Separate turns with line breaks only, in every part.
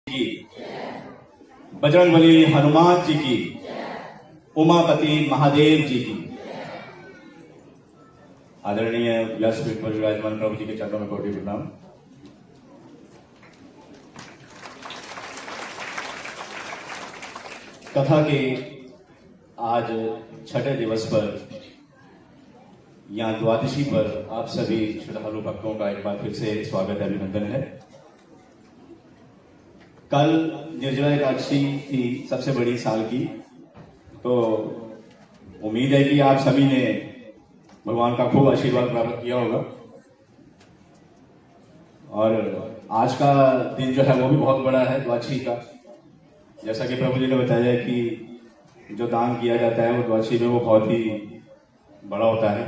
की, बजरंगबली हनुमान जी की, उमापति महादेव जी की। आदरणीय व्यासपीठ पर विराजमान प्रभु जी के चरणों में कोटि प्रणाम। कथा के आज छठे दिवस पर यहाँ द्वादशी पर आप सभी श्रद्धालु भक्तों का एक बार फिर से स्वागत है, अभिनंदन है। कल निर्जला एकादशी थी, सबसे बड़ी साल की, तो उम्मीद है कि आप सभी ने भगवान का खूब आशीर्वाद प्राप्त किया होगा। और आज का दिन जो है वो भी बहुत बड़ा है द्वादशी का। जैसा कि प्रभु जी ने बताया कि जो दान किया जाता है वो द्वादशी में वो बहुत ही बड़ा होता है।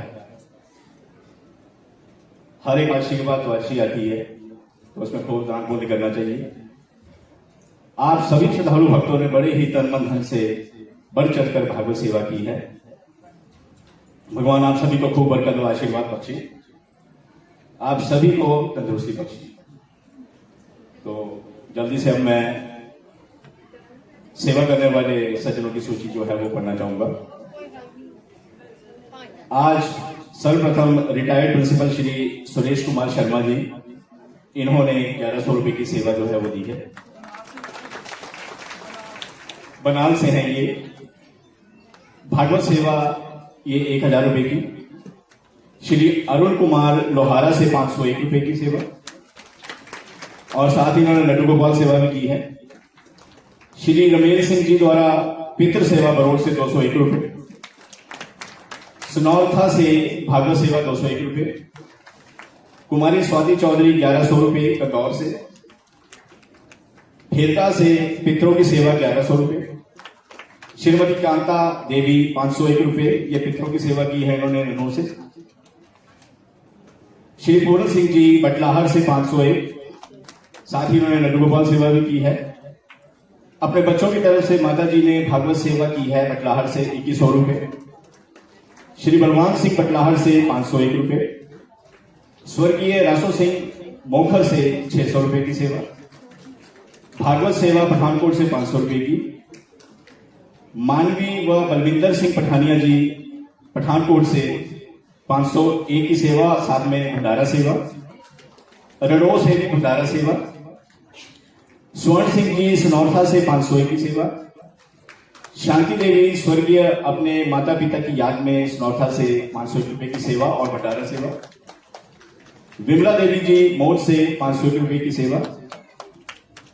हर एक एकादशी के बाद द्वादशी आती है, तो उसमें खूब दान पुण्य करना चाहिए। आप सभी श्रद्धालु भक्तों ने बड़े ही तन मन धन से बढ़ चढ़कर भागवत सेवा की है। भगवान आप सभी को खूब बरकत और आशीर्वाद बख्शे, आप सभी को तंदुरुस्ती बख्शे। तो जल्दी से अब मैं सेवा करने वाले सज्जनों की सूची जो है वो पढ़ना चाहूंगा। आज सर्वप्रथम रिटायर्ड प्रिंसिपल श्री सुरेश कुमार शर्मा जी, इन्होंने 1100 रुपए की सेवा जो है वो दी है। बनाल से है ये। भागवत सेवा ये 1000 रुपए की। श्री अरुण कुमार लोहारा से 501 रुपए की सेवा, और साथ ही इन्होंने लड्डू गोपाल सेवा भी की है। श्री रमेश सिंह जी द्वारा पितृ सेवा बरोड़ से 201 रुपए। सुनौथा से भागवत सेवा 201 रुपए। कुमारी स्वाति चौधरी 1100 रुपए कदौर से। फेरका से पितरों की सेवा 1100 रुपए। श्रीमती कांता देवी 501 रुपए, ये पितरों की सेवा की है इन्होंने ननू से। श्री पूर्ण सिंह जी बटलाहर से 501, साथ ही इन्होंने लड्डू गोपाल सेवा भी की है। अपने बच्चों की तरफ से माता जी ने भागवत सेवा की है बटलाहर से 2100 रुपए। श्री बलवान सिंह बटलाहर से 501 रुपए। स्वर्गीय रासो सिंह मोखर से 600 रुपए की सेवा। भागवत सेवा पठानकोट से 500 रुपए की। मानवी व बलविंदर सिंह पठानिया जी पठानकोट से 501 की सेवा, साथ में भंडारा सेवा। रड़ो से भी भंडारा सेवा। स्वर्ण सिंह जी सनौरथा से 501 की सेवा। शांति देवी स्वर्गीय अपने माता पिता की याद में सनौरथा से 501 रुपए की सेवा और भंडारा सेवा। विमला देवी जी मोट से 501 रुपए की सेवा।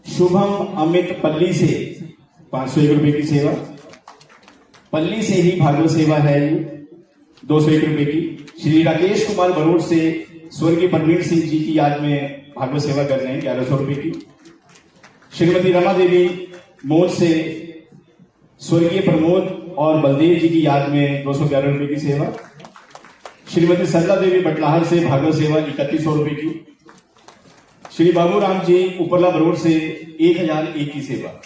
शुभम अमित पल्ली से 501 रुपए की सेवा। पल्ली से ही भागवत सेवा है ये 201 रुपए की। श्री राकेश कुमार बरोड़ से स्वर्गीय परवीन सिंह जी की याद में भागवत सेवा कर रहे हैं 1100 रुपए की। श्रीमती रमा देवी मोट से स्वर्गीय प्रमोद और बलदेव जी की याद में 211 रुपए की सेवा। श्रीमती सरला देवी बटलाहर से भागवत सेवा 3100 रुपए की। श्री बाबूराम जी उपरला बरोड़ से 1001 की सेवा।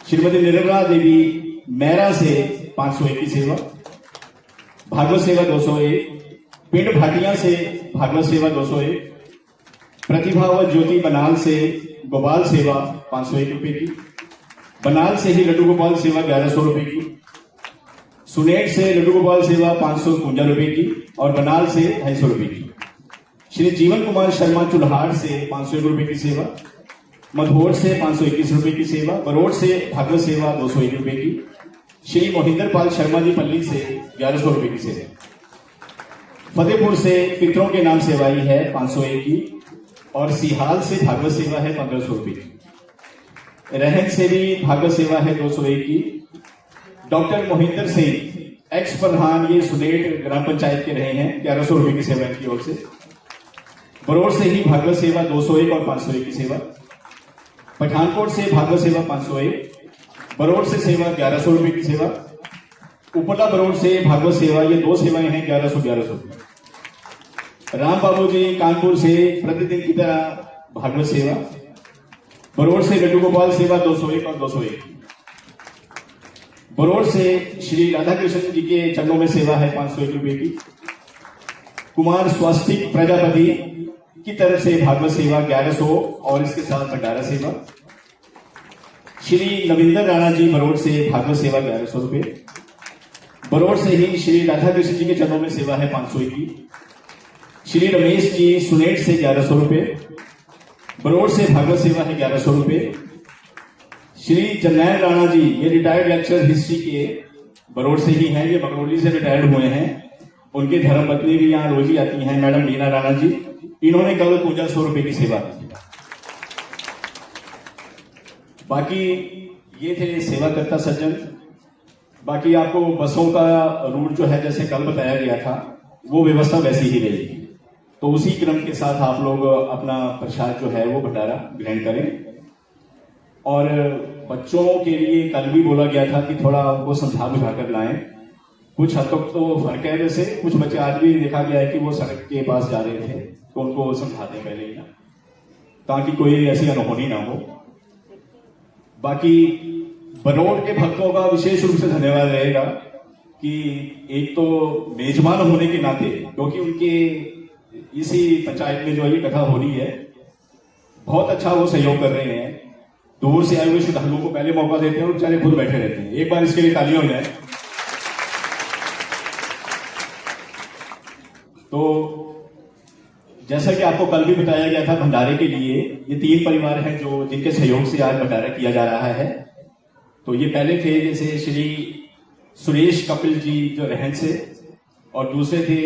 श्रीमती निर्मला देवी मैरा से 501 की सेवा। भागवत सेवा 201। पिंड भाटिया से भागवत सेवा 201। प्रतिभा व ज्योति बनाल से गोपाल सेवा 501 रुपए की। बनाल से ही लड्डू गोपाल सेवा 1100 रुपए की। सुनेट से लड्डू गोपाल सेवा 552 रुपए की और बनाल से 250 रुपए की। श्री जीवन कुमार शर्मा चुल्हाड़ से 501 रुपए की सेवा। मधोर से 521 रुपए की सेवा। बरोड़ से भागवत सेवा 201 रुपए की। श्री मोहिंदर पाल शर्मा जी पल्ली से 1100 रुपए की सेवा। फतेहपुर से पितरों के नाम सेवाई है 501 की, और सिहाल से भागवत सेवा है 1500 रुपए की। रहन से भी भागवत सेवा है 201 की। डॉक्टर मोहिंदर सिंह एक्स प्रधान, ये सुनेट ग्राम पंचायत के रहे हैं, 1100 रुपए की सेवा इनकी ओर से। बरोड़ से ही भागवत सेवा 201 और 501 की सेवा। पठानकोट से भागवत सेवा 501। बरोड़ से सेवा 1100 रुपए की सेवा। उपला बरोड़ से भागवत सेवा, ये 2 सेवाएं हैं 1100। राम बाबू जी कानपुर से प्रतिदिन की तरह भागवत सेवा। बरोड़ से लड्डू गोपाल सेवा 201 और 201। बरोड़ से श्री राधा कृष्ण जी के चरणों में सेवा है 501 रुपए की। कुमार स्वस्तिक प्रजापति की तरफ से भागवत सेवा 1100 और इसके साथ भंडारा सेवा। श्री नविंदर राणा जी बरोड़ से भागवत सेवा 1100 रुपये। बरोड़ से ही श्री राधा कृष्ण जी के चरणों में सेवा है 501 की। श्री रमेश जी सुनेट से 1100 रुपये। बरोड़ से भागवत सेवा है 1100 रुपये। श्री जरनैल राणा जी, ये रिटायर्ड लेक्चर हिस्ट्री के बरोड़ से ही हैं, ये बकरौली से रिटायर्ड हुए हैं। उनकी धर्मपत्नी भी यहाँ रोज ही आती हैं, मैडम मीना राणा जी। इन्होंने कल पूजा 100 रुपए की सेवा की। बाकी ये थे सेवा करता सज्जन। बाकी आपको बसों का रूट जो है जैसे कल बताया गया था वो व्यवस्था वैसी ही रहेगी। तो उसी क्रम के साथ आप लोग अपना प्रसाद जो है वो भंडारा ग्रहण करें। और बच्चों के लिए कल भी बोला गया था कि थोड़ा उनको समझा बुझा कर लाएं। कुछ हद तक तो फर्क है, वैसे कुछ बच्चे आज भी देखा गया है कि वो सड़क के पास जा रहे थे, तो उनको समझा दें पहले ही ना, ताकि कोई ऐसी अनहोनी ना हो। बाकी बरोड़ के भक्तों का विशेष रूप से धन्यवाद रहेगा कि एक तो मेजबान होने के नाते, क्योंकि उनके इसी पंचायत में जो ये कथा हो रही है बहुत अच्छा वो सहयोग कर रहे हैं। दूर से आए हुए श्रद्धालुओं को पहले मौका देते हैं और बेचारे खुद बैठे रहते हैं। एक बार इसके लिए तालियां हो जाए। तो जैसा कि आपको कल भी बताया गया था, भंडारे के लिए ये 3 परिवार हैं जो जिनके सहयोग से आज भंडारा किया जा रहा है। तो ये पहले थे जैसे श्री सुरेश कपिल जी जो रहन से, और दूसरे थे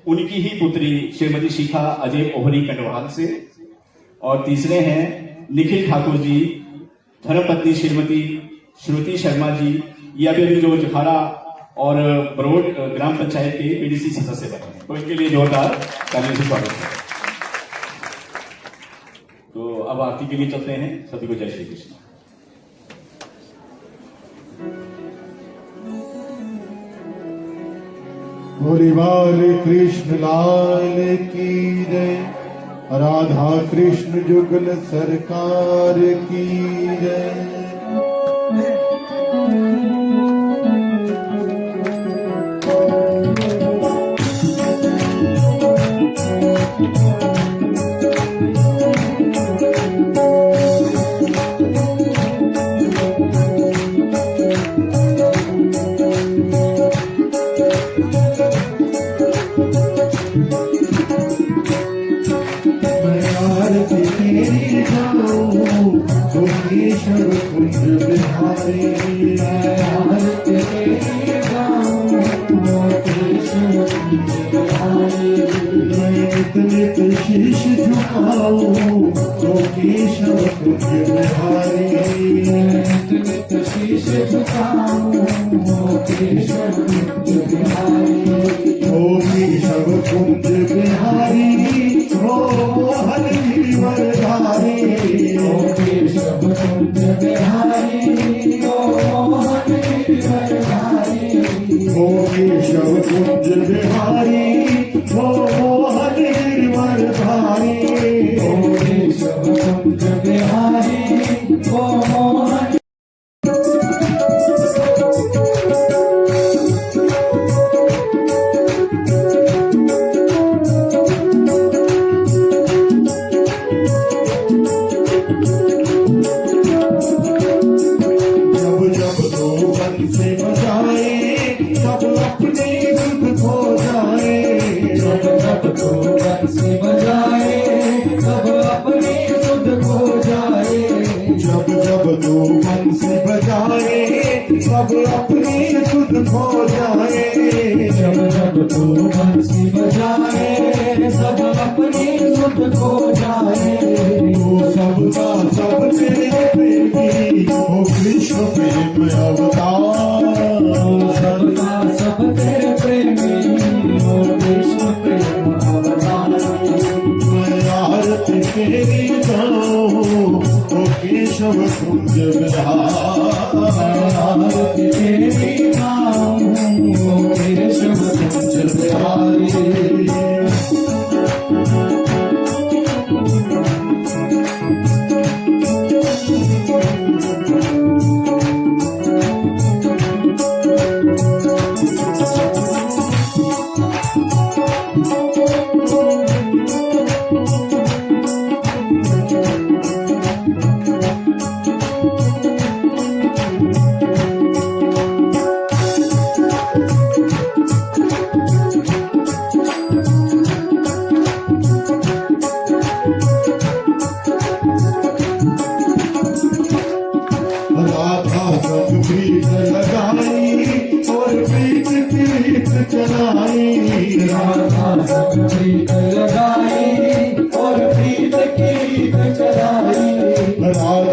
उनकी ही पुत्री श्रीमती शिखा अजय ओहरी कंडवाल से, और तीसरे हैं निखिल ठाकुर जी, धर्मपत्नी श्रीमती श्रुति शर्मा जी। ये अभी जो जखाड़ा और बरोड़ ग्राम पंचायत के पीडीसी सदस्य बने हैं, तो इनके लिए जोरदार तालियों से स्वागत है। तो अब आरती के लिए चलते हैं। सभी को जय श्री कृष्ण।
बोली बाल कृष्ण लाल की जय, राधा कृष्ण जुगल सरकार की जय। शीश झुकाऊं तो केशव कुंज बिहारी, शीश झुकाऊं तो केशव कुंज बिहारी, ओ केशव कुंज बिहारी, ओ मोहन गिरिवरधारी, ओ केशव कुंज बिहारी, ओ मोहन गिरिवरधारी, ओ केशव कुंज बिहारी, ओ मोहन गिरिवरधारी, ओ केशव कुंज बिहारी, ओ मोहन। जब जब दो बंसी बजाए सब अपने सुध खो जाए, जब जब दो बंसी बजाए सब अपने सुध खो जाए, जब जब दो बंसी बजाए सब अपने सुध खो जाए, जब जब दो बंसी बजाए सब अपने सुध खो जाए, वो सबका सब तेरे प्रेमी, ओ कृष्ण प्रेम अवतार, सबका सब तेरे प्रेमी, ओ कृष्ण प्रेम अवतार। मैं आरती तेरी गाऊं ओ केशव कुंज बिहारी, आरती तेरी गाऊं ओ केशव कुंज बिहारी। नाराज